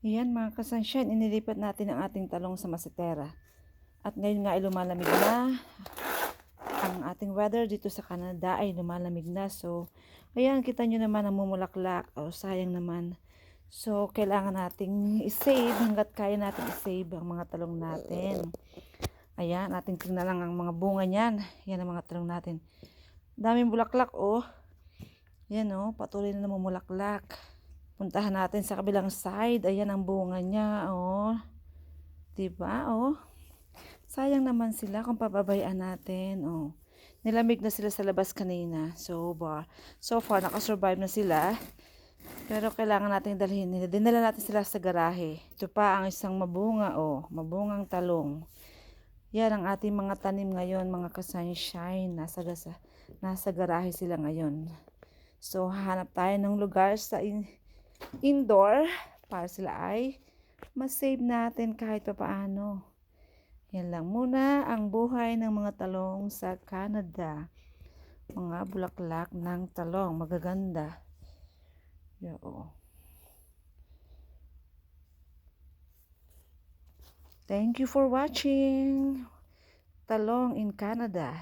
Ayan mga kasunshine, inilipat natin ang ating talong sa masetera. At ngayon nga ay lumalamig na. Ang ating weather dito sa Canada ay lumalamig na. So, ayan, kita nyo naman ang mumulaklak. O, sayang naman. So, kailangan nating i-save hanggat kaya natin i-save ang mga talong natin. Ayan, ating tingnan lang ang mga bunga niyan. Yan ang mga talong natin. Daming bulaklak, oh. Yan, oh, patuloy na namumulaklak. Puntahan natin sa kabilang side. Ayan ang bunga niya, oh. Diba, oh. Sayang naman sila kung pababayaan natin, oh. Nilamig na sila sa labas kanina. So far, nakasurvive na sila. Pero kailangan natin dalhin nila. Dinala natin sila sa garahe. Ito pa ang isang mabunga, oh. Mabungang talong. Yan ang ating mga tanim ngayon, mga ka-sunshine. Nasa garahe sila ngayon. So, hanap tayo ng lugar sa indoor para sila ay masave natin kahit papaano. Yan lang muna ang buhay ng mga talong sa Canada. Mga bulaklak ng talong, magaganda. Yo. Thank you for watching. Talong in Canada.